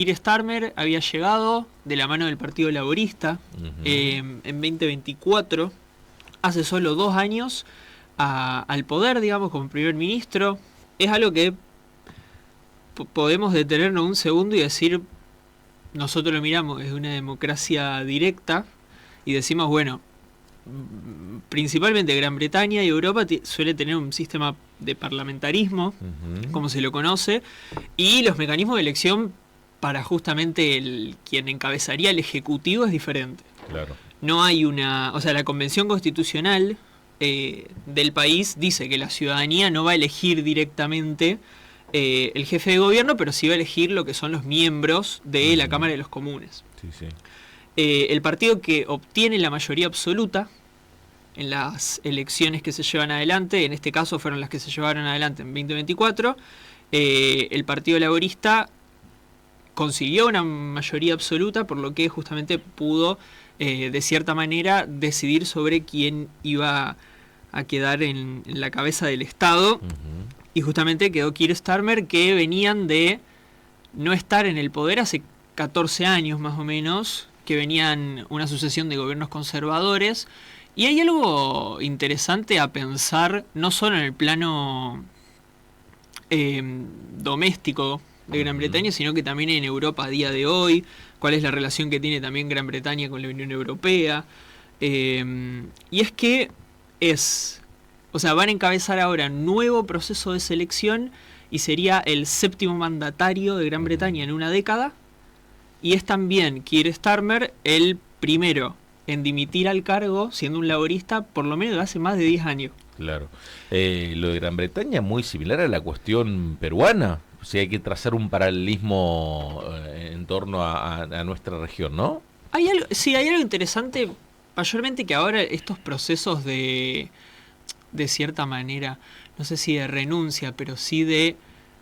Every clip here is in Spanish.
Keir Starmer había llegado de la mano del Partido Laborista en 2024, hace solo 2 años, al poder, digamos, como primer ministro. Es algo que podemos detenernos un segundo y decir, nosotros lo miramos desde una democracia directa y decimos, bueno, principalmente Gran Bretaña y Europa suele tener un sistema de parlamentarismo, como se lo conoce, y los mecanismos de elección para justamente quien encabezaría el Ejecutivo es diferente. Claro. No hay una... O sea, la Convención Constitucional del país dice que la ciudadanía no va a elegir directamente el jefe de gobierno, pero sí va a elegir lo que son los miembros de la Cámara de los Comunes. Sí, sí. El partido que obtiene la mayoría absoluta en las elecciones que se llevan adelante, en este caso fueron las que se llevaron adelante en 2024, el Partido Laborista consiguió una mayoría absoluta, por lo que justamente pudo, de cierta manera, decidir sobre quién iba a quedar en la cabeza del Estado. Y justamente quedó Keir Starmer, que venían de no estar en el poder hace 14 años más o menos, que venían una sucesión de gobiernos conservadores. Y hay algo interesante a pensar, no solo en el plano doméstico de Gran Bretaña, sino que también en Europa a día de hoy, cuál es la relación que tiene también Gran Bretaña con la Unión Europea. Y es que van a encabezar ahora un nuevo proceso de selección y sería el 7º mandatario de Gran Bretaña en una década. Y es también Keir Starmer el primero en dimitir al cargo, siendo un laborista, por lo menos de hace más de 10 años. Claro. Lo de Gran Bretaña es muy similar a la cuestión peruana. O sea, hay que trazar un paralelismo en torno a nuestra región, ¿no? Hay algo interesante, mayormente que ahora estos procesos de cierta manera, no sé si de renuncia, pero sí de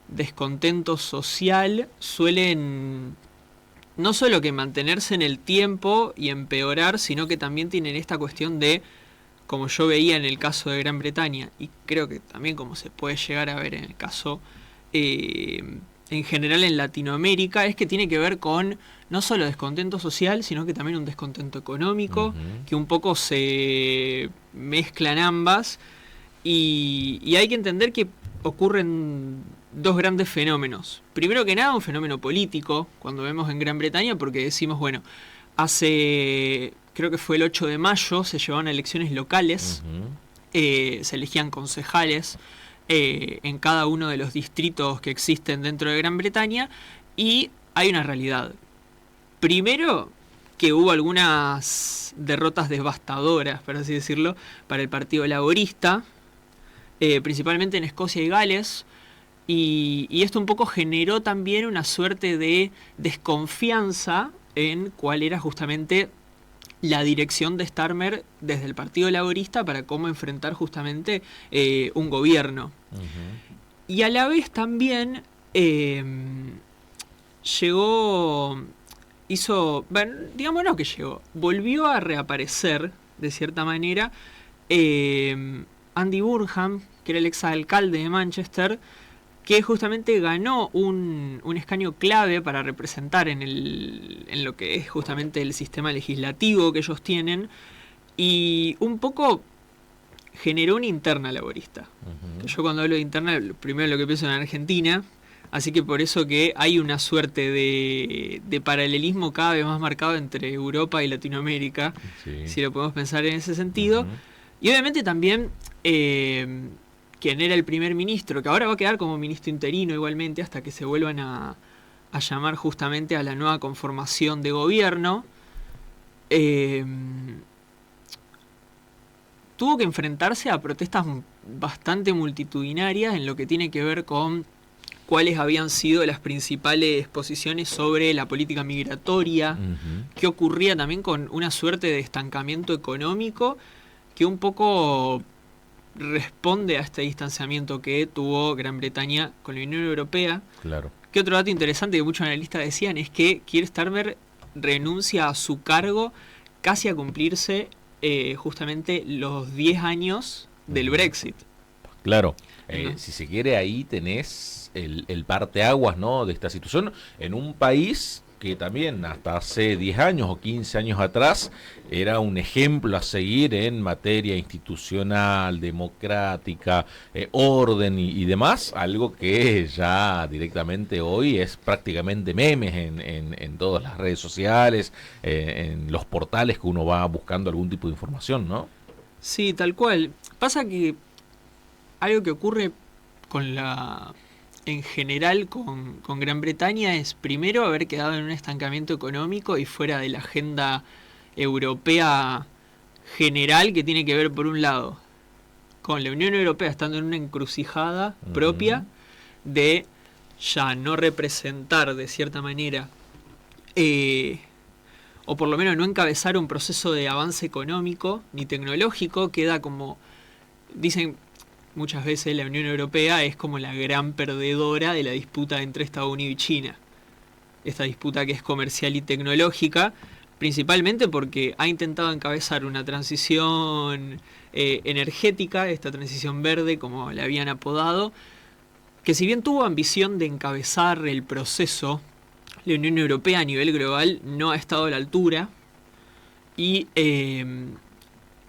descontento social, suelen no solo que mantenerse en el tiempo y empeorar, sino que también tienen esta cuestión de, como yo veía en el caso de Gran Bretaña, y creo que también como se puede llegar a ver en el caso en general en Latinoamérica, es que tiene que ver con no solo descontento social, sino que también un descontento económico, que un poco se mezclan ambas, y hay que entender que ocurren dos grandes fenómenos. Primero que nada, un fenómeno político, cuando vemos en Gran Bretaña, porque decimos, bueno, creo que fue el 8 de mayo, se llevaron elecciones locales, se elegían concejales en cada uno de los distritos que existen dentro de Gran Bretaña, y hay una realidad. Primero, que hubo algunas derrotas devastadoras, por así decirlo, para el Partido Laborista, principalmente en Escocia y Gales, y esto un poco generó también una suerte de desconfianza en cuál era justamente la dirección de Starmer desde el Partido Laborista para cómo enfrentar justamente un gobierno. Y a la vez también volvió a reaparecer de cierta manera Andy Burnham, que era el exalcalde de Manchester, que justamente ganó un escaño clave para representar en lo que es justamente el sistema legislativo que ellos tienen, y un poco generó una interna laborista. Yo cuando hablo de interna, primero lo que pienso en Argentina, así que por eso que hay una suerte de paralelismo cada vez más marcado entre Europa y Latinoamérica, si lo podemos pensar en ese sentido. Y obviamente también quien era el primer ministro, que ahora va a quedar como ministro interino igualmente hasta que se vuelvan a llamar justamente a la nueva conformación de gobierno, tuvo que enfrentarse a protestas bastante multitudinarias en lo que tiene que ver con cuáles habían sido las principales posiciones sobre la política migratoria, qué ocurría también con una suerte de estancamiento económico que un poco responde a este distanciamiento que tuvo Gran Bretaña con la Unión Europea. Claro. Que otro dato interesante que muchos analistas decían es que Keir Starmer renuncia a su cargo casi a cumplirse justamente los 10 años del Brexit. Claro, ¿no? si se quiere ahí tenés el parteaguas, ¿no?, de esta situación en un país que también hasta hace 10 años o 15 años atrás era un ejemplo a seguir en materia institucional, democrática, orden y demás, algo que ya directamente hoy es prácticamente memes en todas las redes sociales, en los portales que uno va buscando algún tipo de información, ¿no? Sí, tal cual. Pasa que algo que ocurre con la en general con Gran Bretaña es primero haber quedado en un estancamiento económico y fuera de la agenda europea general, que tiene que ver por un lado con la Unión Europea estando en una encrucijada propia Ujú. de ya no representar de cierta manera, eh, o por lo menos no encabezar un proceso de avance económico ni tecnológico. Queda como, dicen muchas veces, la Unión Europea es como la gran perdedora de la disputa entre Estados Unidos y China. Esta disputa que es comercial y tecnológica, principalmente porque ha intentado encabezar una transición energética, esta transición verde, como la habían apodado, que si bien tuvo ambición de encabezar el proceso, la Unión Europea a nivel global no ha estado a la altura y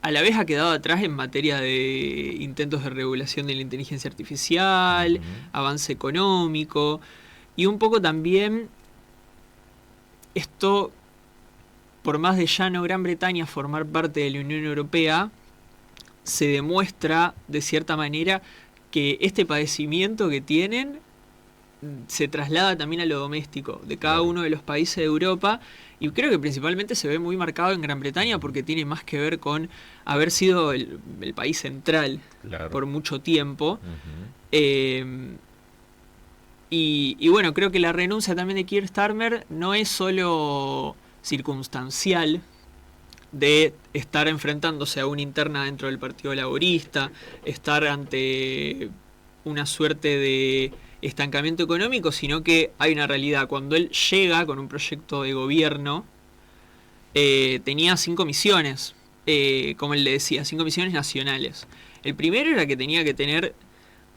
a la vez ha quedado atrás en materia de intentos de regulación de la inteligencia artificial, Ujú. avance económico y un poco también esto, por más de ya no Gran Bretaña formar parte de la Unión Europea, se demuestra de cierta manera que este padecimiento que tienen se traslada también a lo doméstico de cada Claro, uno de los países de Europa, y creo que principalmente se ve muy marcado en Gran Bretaña porque tiene más que ver con haber sido el país central claro. por mucho tiempo. Ujú. Eh, y bueno, creo que la renuncia también de Keir Starmer no es solo circunstancial de estar enfrentándose a una interna dentro del Partido Laborista, estar ante una suerte de estancamiento económico, sino que hay una realidad. Cuando él llega con un proyecto de gobierno, tenía 5 misiones, como él le decía, 5 misiones nacionales. El primero era que tenía que tener,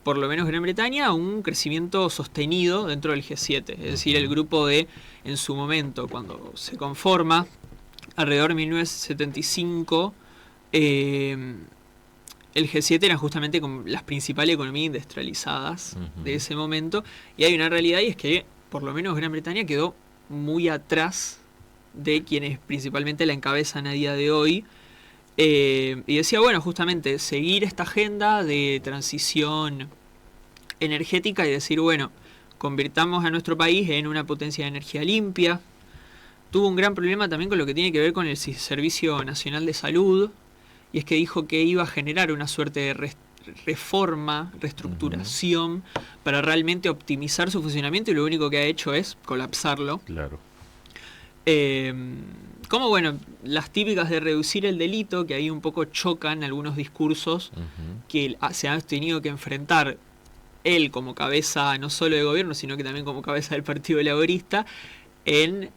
por lo menos Gran Bretaña, un crecimiento sostenido dentro del G7, es decir, el Ujú. grupo de, en su momento, cuando se conforma, alrededor de 1975, eh, el G7 eran justamente como las principales economías industrializadas de Ujú. ese momento, y hay una realidad, y es que por lo menos Gran Bretaña quedó muy atrás de quienes principalmente la encabezan a día de hoy. Y decía, bueno, justamente seguir esta agenda de transición energética y decir, bueno, convirtamos a nuestro país en una potencia de energía limpia. Tuvo un gran problema también con lo que tiene que ver con el Servicio Nacional de Salud, y es que dijo que iba a generar una suerte de reforma, Ujú. reestructuración, para realmente optimizar su funcionamiento, y lo único que ha hecho es colapsarlo. Claro. Eh, como bueno, las típicas de reducir el delito, que ahí un poco chocan algunos discursos Ujú. que se han tenido que enfrentar él como cabeza no solo de gobierno, sino que también como cabeza del Partido Laborista, en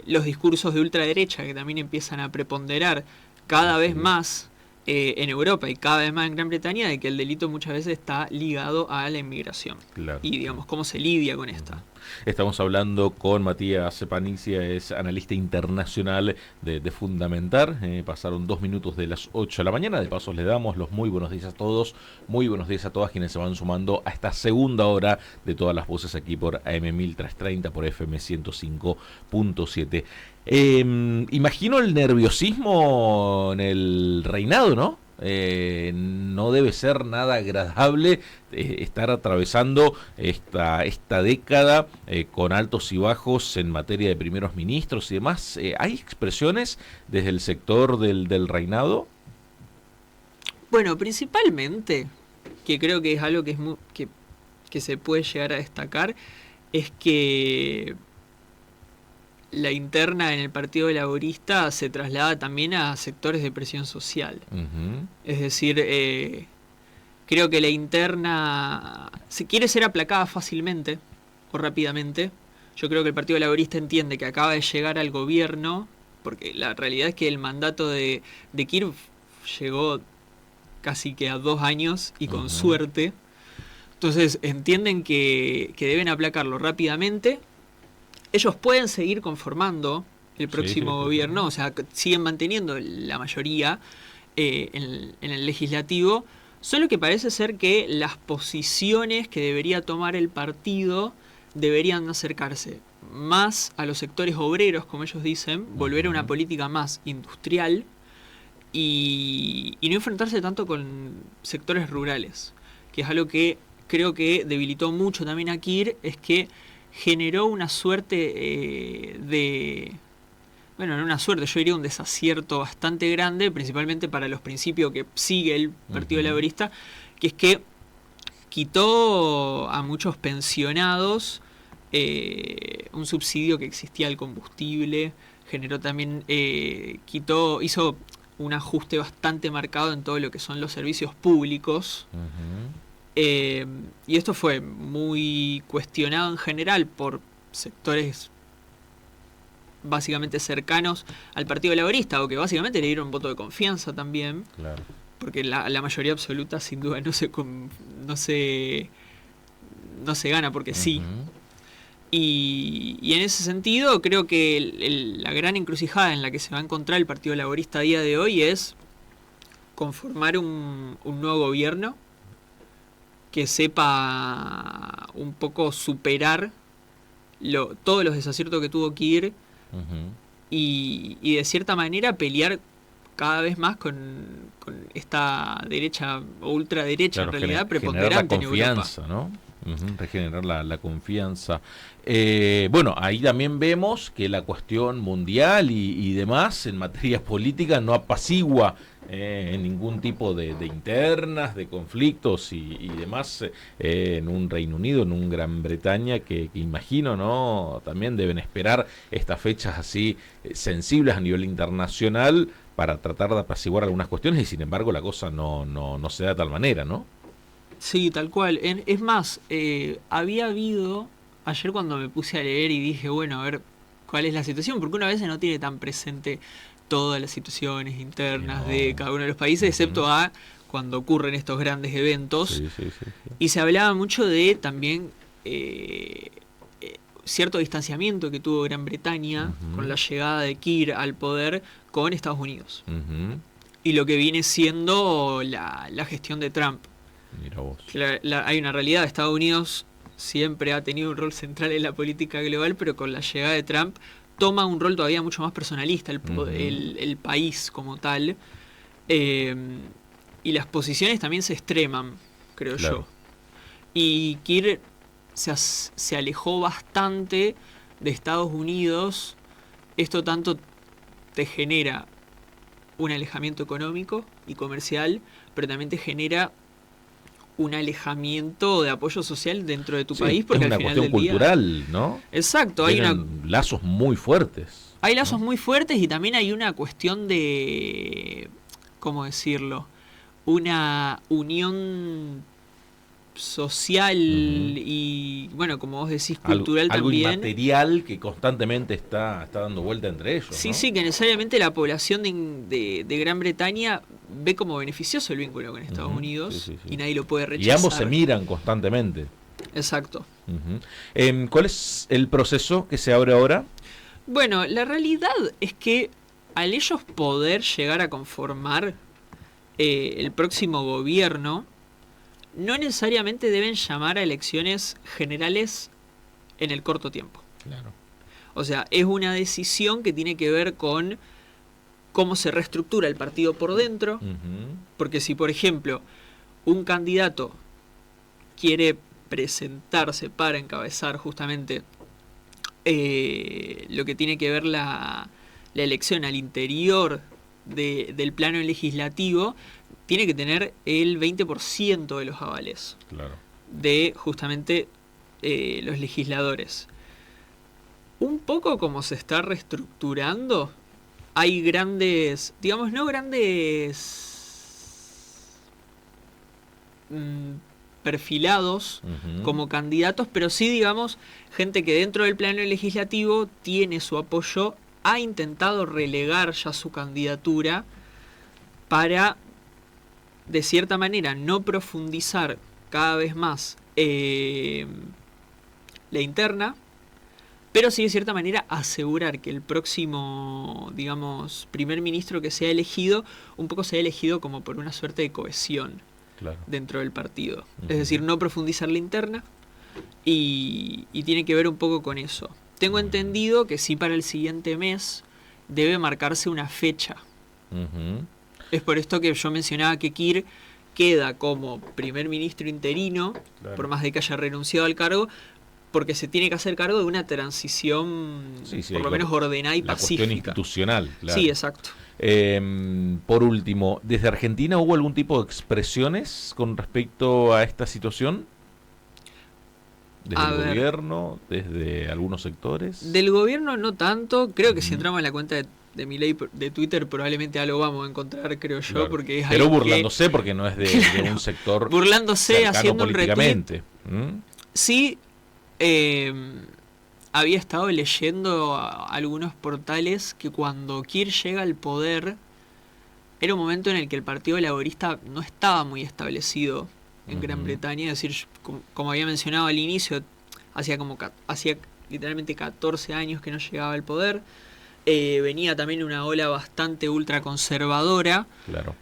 los discursos de ultraderecha, que también empiezan a preponderar cada vez Ujú. más en Europa y cada vez más en Gran Bretaña, de que el delito muchas veces está ligado a la inmigración. Claro, Y claro. digamos, cómo se lidia con Ujú. esta. Estamos hablando con Matías Sepanicia, es analista internacional de Fundamentar. Pasaron 2 minutos de las 8 de la mañana. De paso, le damos los muy buenos días a todos, muy buenos días a todas quienes se van sumando a esta segunda hora de todas las voces aquí por AM 1330, por FM 105.7. Imagino el nerviosismo en el reinado, ¿no? No debe ser nada agradable estar atravesando esta década con altos y bajos en materia de primeros ministros y demás. ¿Hay expresiones desde el sector del reinado? Bueno, principalmente, que creo que es algo que, que se puede llegar a destacar, es que la interna en el Partido Laborista se traslada también a sectores de presión social. Ujú. Es decir, creo que la interna se quiere ser aplacada fácilmente o rápidamente. Yo creo que el Partido Laborista entiende que acaba de llegar al gobierno, porque la realidad es que el mandato de Kirchner llegó casi que a 2 años y con Ujú. suerte. Entonces entienden que deben aplacarlo rápidamente. Ellos pueden seguir conformando el Sí, sí, próximo sí, sí. gobierno, o sea, siguen manteniendo la mayoría en el legislativo, solo que parece ser que las posiciones que debería tomar el partido deberían acercarse más a los sectores obreros, como ellos dicen, volver a una Ujú. política más industrial y no enfrentarse tanto con sectores rurales, que es algo que creo que debilitó mucho también a Kir, es que generó una suerte bueno, no una suerte, yo diría un desacierto bastante grande, principalmente para los principios que sigue el Partido Ujú. Laborista, que es que quitó a muchos pensionados un subsidio que existía al combustible, generó también, hizo un ajuste bastante marcado en todo lo que son los servicios públicos. Ujú. eh, y esto fue muy cuestionado en general por sectores básicamente cercanos al Partido Laborista, o que básicamente le dieron voto de confianza también, Claro. porque la mayoría absoluta sin duda no se, no se gana porque sí. Ujú. Y en ese sentido creo que la gran encrucijada en la que se va a encontrar el Partido Laborista a día de hoy es conformar un nuevo gobierno que sepa un poco superar todos los desaciertos que tuvo Kir Ujú. y de cierta manera pelear cada vez más con esta derecha o ultraderecha en Claro, realidad generar la preponderante en Europa. confianza, ¿no? Ujú. Regenerar la confianza. Bueno, ahí también vemos que la cuestión mundial y demás en materia política no apacigua en ningún tipo de internas, de conflictos y demás en un Reino Unido, en un Gran Bretaña que imagino, ¿no? También deben esperar estas fechas así sensibles a nivel internacional para tratar de apaciguar algunas cuestiones y sin embargo la cosa no se da de tal manera, ¿no? Sí, tal cual. Es más, había habido, ayer cuando me puse a leer y dije, bueno, a ver cuál es la situación, porque una vez no tiene tan presente todas las situaciones Y internas de no. cada uno de los países, Ujú. excepto a cuando ocurren estos grandes eventos. Sí, sí, sí, sí. Y se hablaba mucho de también cierto distanciamiento que tuvo Gran Bretaña con Ujú. la llegada de Kir al poder con Estados Unidos. Ujú. Y lo que viene siendo la gestión de Trump. Mira vos. Que hay una realidad, Estados Unidos siempre ha tenido un rol central en la política global, pero con la llegada de Trump toma un rol todavía mucho más personalista Ujú. el país como tal. eh, y las posiciones también se extreman, creo Claro. yo. Y Kir se alejó bastante de Estados Unidos. Esto tanto te genera un alejamiento económico y comercial, pero también te genera un alejamiento de apoyo social dentro de tu Sí, país, es porque al una final cuestión del día... cultural, ¿no? Exacto, Tienen lazos muy fuertes, hay lazos ¿no? muy fuertes y también hay una cuestión de... ¿Cómo decirlo? Una unión social Ujú. y, bueno, como vos decís, cultural Algo también. inmaterial que constantemente está dando vuelta entre ellos, Sí, ¿no? sí, que necesariamente la población de Gran Bretaña ve como beneficioso el vínculo con Estados Ujú. Sí, Unidos sí, sí. y nadie lo puede Y ambos se rechazar. miran constantemente. Exacto. Ujú. ¿Cuál es el proceso que se abre ahora? Bueno, la realidad es que al ellos poder llegar a conformar el próximo gobierno, no necesariamente deben llamar a elecciones generales en el corto tiempo. Claro. O sea, es una decisión que tiene que ver con cómo se reestructura el partido por dentro, Ujú. porque si, por ejemplo, un candidato quiere presentarse para encabezar justamente lo que tiene que ver la elección al interior del plano legislativo, tiene que tener el 20% de los avales Claro. de justamente los legisladores. Un poco como se está reestructurando, hay grandes, digamos, no grandes perfilados Ujú. como candidatos, pero sí, digamos, gente que dentro del plano legislativo tiene su apoyo, ha intentado relegar ya su candidatura para de cierta manera, no profundizar cada vez más la interna, pero sí de cierta manera asegurar que el próximo, digamos, primer ministro que sea elegido, un poco sea elegido como por una suerte de cohesión dentro del partido. Es decir, no profundizar la interna y tiene que ver un poco con eso. Tengo entendido que sí, para el siguiente mes debe marcarse una fecha. Es por esto que yo mencionaba que Kir queda como primer ministro interino, por más de que haya renunciado al cargo, porque se tiene que hacer cargo de una transición por lo menos ordenada y pacífica. La cuestión institucional, claro. Sí, exacto. Por último, ¿desde Argentina hubo algún tipo de expresiones con respecto a esta situación? ¿Desde el gobierno? ¿Desde algunos sectores? Del gobierno no tanto. Creo que si entramos en la cuenta de Milei de Twitter probablemente algo vamos a encontrar, creo yo. Porque es pero burlándose porque no es de un sector burlándose, haciendo un retweet. Sí, había estado leyendo algunos portales que cuando Kir llega al poder era un momento en el que el Partido Laborista no estaba muy establecido en Gran Bretaña. Es decir, como había mencionado al inicio, hacía literalmente 14 años que no llegaba al poder. Venía también una ola bastante ultraconservadora. Claro.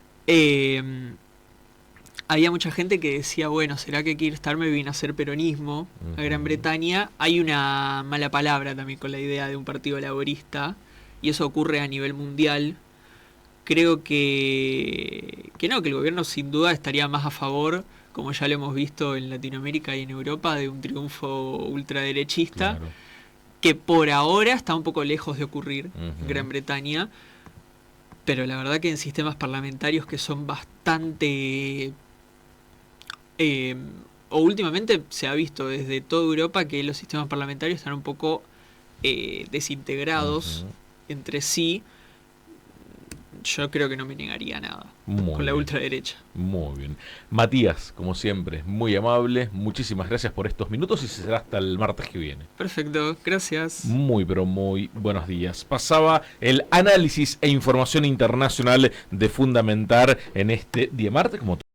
Había mucha gente que decía, bueno, ¿será que Keir Starmer viene a hacer peronismo a Gran Bretaña? Hay una mala palabra también con la idea de un partido laborista, y eso ocurre a nivel mundial. Creo que el gobierno sin duda estaría más a favor, como ya lo hemos visto en Latinoamérica y en Europa, de un triunfo ultraderechista, que por ahora está un poco lejos de ocurrir en Gran Bretaña, pero la verdad que en sistemas parlamentarios que son bastante... o últimamente se ha visto desde toda Europa que los sistemas parlamentarios están un poco desintegrados entre sí. Yo creo que no me negaría nada con la ultraderecha. Muy bien. Matías, como siempre, muy amable. Muchísimas gracias por estos minutos y será hasta el martes que viene. Perfecto, gracias. Muy, pero muy buenos días. Pasaba el análisis e información internacional de Fundamentar en este día martes, como